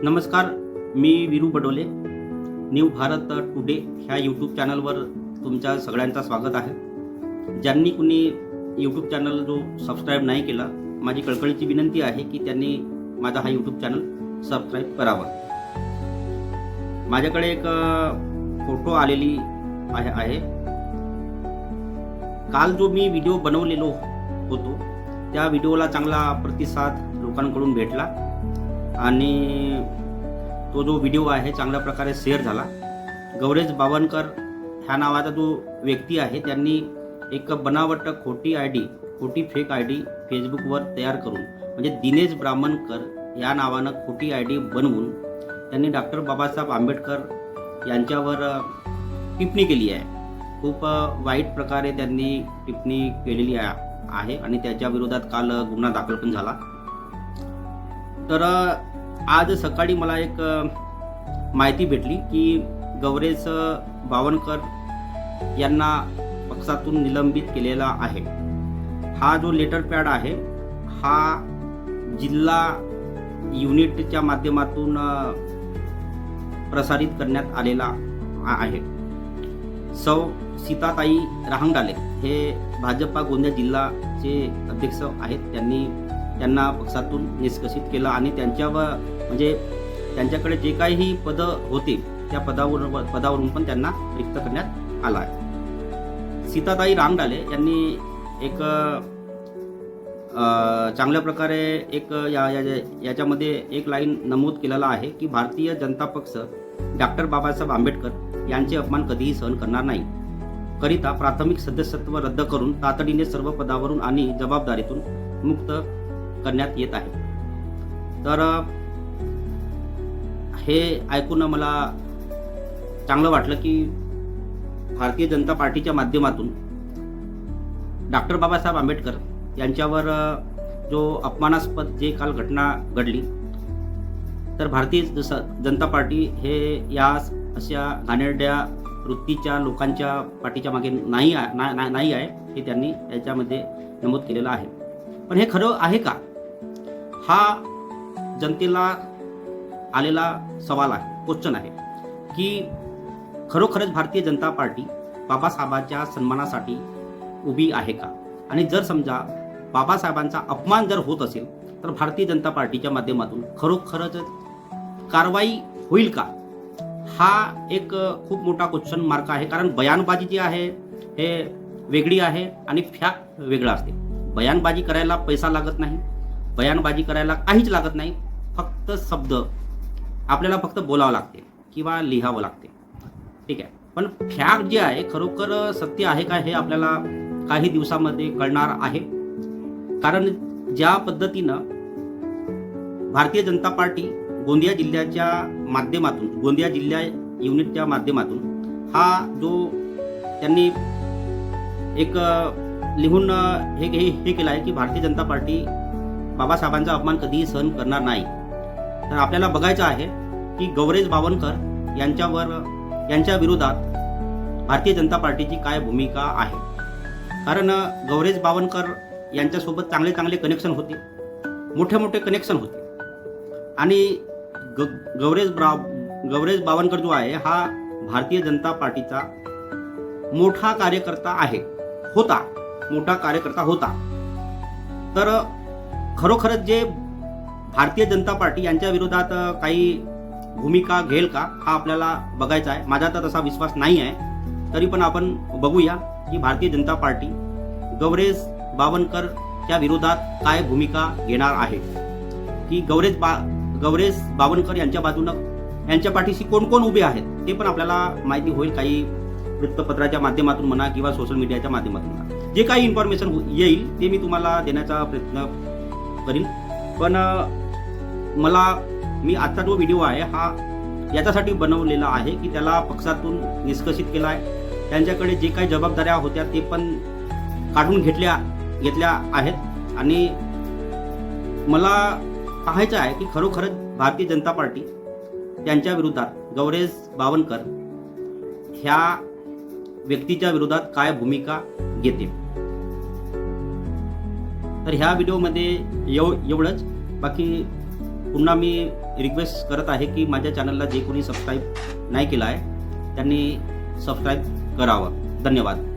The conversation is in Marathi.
नमस्कार, मी वीरू बडोले. न्यू भारत टुडे ह्या यूट्यूब चॅनलवर तुमच्या सगळ्यांचं स्वागत आहे. ज्यांनी कुणी यूट्यूब चॅनल जो सबस्क्राईब नाही केला, माझी कळकळीची विनंती आहे की त्यांनी माझा हा यूट्यूब चॅनल सबस्क्राईब करावा. माझ्याकडे एक फोटो आलेली आहे. काल जो मी व्हिडिओ बनवलेलो होतो त्या व्हिडिओला चांगला प्रतिसाद लोकांकडून भेटला आणि तो जो व्हिडिओ आहे चांगल्या प्रकारे शेअर झाला. गौरेश बावनकर ह्या नावाचा जो व्यक्ती आहे त्यांनी एक बनावट खोटी फेक आय डी फेसबुकवर तयार करून, म्हणजे दिनेश ब्राह्मणकर या नावानं खोटी आय डी बनवून त्यांनी डॉक्टर बाबासाहेब आंबेडकर यांच्यावर टिप्पणी केली आहे. खूप वाईट प्रकारे त्यांनी टिप्पणी केलेली आहे आणि त्याच्या विरोधात काल गुन्हा दाखल पण झाला. तर आज सकाळी मला एक माहिती भेटली की गौरेश बावनकर यांना पक्षातून निलंबित केलेला आहे. हा जो लेटर पॅड आहे हा जिल्हा युनिटच्या माध्यमातून प्रसारित करण्यात आलेला आहे. सौ सीताताई रहांगडाले हे भाजपा गोंदिया जिल्हाचे अध्यक्ष आहेत. त्यांना पक्षातून निष्कासित केलं आणि त्यांच्यावर म्हणजे त्यांच्याकडे जे काही पदं होते त्या पदावरून पण त्यांना रिक्त करण्यात आला आहे. सीताताई रहांगडाले यांनी एक चांगल्या प्रकारे एक याच्यामध्ये एक लाईन नमूद केलेला आहे की भारतीय जनता पक्ष डॉक्टर बाबासाहेब आंबेडकर यांचे अपमान कधीही सहन करणार नाही. करिता प्राथमिक सदस्यत्व रद्द करून तातडीने सर्व पदावरून आणि जबाबदारीतून मुक्त करण्यात येत आहे. तर हे ऐकून मला चांगलं वाटलं की भारतीय जनता पार्टीच्या माध्यमातून डॉक्टर बाबासाहेब आंबेडकर यांच्यावर जो अपमानास्पद जे काल घटना घडली, तर भारतीय जनता पार्टी हे या अशा घाणेरड्या वृत्तीच्या लोकांच्या पाठीच्या मागे नाही आहे हे त्यांनी याच्यामध्ये नमूद केलेलं आहे. पण हे खरं आहे का, हा जनतेला आलेला सवाल आहे, क्वेश्चन आहे की खरोखरच भारतीय जनता पार्टी बाबासाहेबांच्या सन्मानासाठी उभी आहे का? आणि जर समजा बाबासाहेबांचा अपमान जर होत असेल तर भारतीय जनता पार्टीच्या माध्यमातून खरोखरच कारवाई होईल का? हा एक खूप मोठा क्वेश्चन मार्क आहे. कारण बयानबाजी जी आहे हे वेगळी आहे आणि फॅक्ट वेगळा असते. बयानबाजी करायला पैसा लागत नाही, बयानबाजी करायला काहीच लागत नाही. फक्त शब्द आपल्याला फक्त बोलावं लागते किंवा लिहावं लागते, ठीक आहे. पण फॅक्ट जे आहे खरोखर सत्य आहे का हे आपल्याला काही दिवसामध्ये कळणार आहे. कारण ज्या पद्धतीनं भारतीय जनता पार्टी गोंदिया जिल्ह्याच्या माध्यमातून, गोंदिया जिल्हा युनिटच्या माध्यमातून हा जो त्यांनी एक लिहून हे केलं आहे की भारतीय जनता पार्टी बाबासाहेबांचा अपमान कधीही सहन करणार नाही. तर आपल्याला बघायचं आहे की गौरेश बावनकर यांच्या विरोधात भारतीय जनता पार्टीची काय भूमिका आहे. कारण गौरेश बावनकर यांच्यासोबत चांगले कनेक्शन होते, मोठे कनेक्शन होते आणि गौरेश बावनकर जो आहे हा भारतीय जनता पार्टीचा मोठा कार्यकर्ता होता. तर खरोखरच जे भारतीय जनता पार्टी यांच्या विरोधात काही भूमिका घेईल का हा आपल्याला बघायचा आहे. माझा तर तसा विश्वास नाही आहे. तरी पण आपण बघूया की भारतीय जनता पार्टी गौरेश बावनकरच्या विरोधात काय भूमिका घेणार आहे, की गौरेश बावनकर यांच्या बाजूनं यांच्या पाठीशी कोण उभे आहेत ते पण आपल्याला माहिती होईल. काही वृत्तपत्राच्या माध्यमातून म्हणा किंवा सोशल मीडियाच्या माध्यमातून म्हणा, जे काही इन्फॉर्मेशन येईल ते मी तुम्हाला देण्याचा प्रयत्न करीन. पण मी आजचा जो व्हिडिओ आहे हा याच्यासाठी बनवलेला आहे की त्याला पक्षातून निष्कासित केला आहे. त्यांच्याकडे जे काही जबाबदाऱ्या होत्या ते पण काढून घेतल्या आहेत आणि मला पाहायचं आहे की खरोखरच भारतीय जनता पार्टी त्यांच्या विरोधात गौरेश बावनकर ह्या व्यक्तीच्या विरोधात काय भूमिका घेते. तर ह्या व्हिडिओमध्ये एवढंच. बाकी पुन्हा मी रिक्वेस्ट करत आहे की माझ्या चॅनलला जे कोणी सबस्क्राईब नाही केलं आहे त्यांनी सबस्क्राईब करावं. धन्यवाद.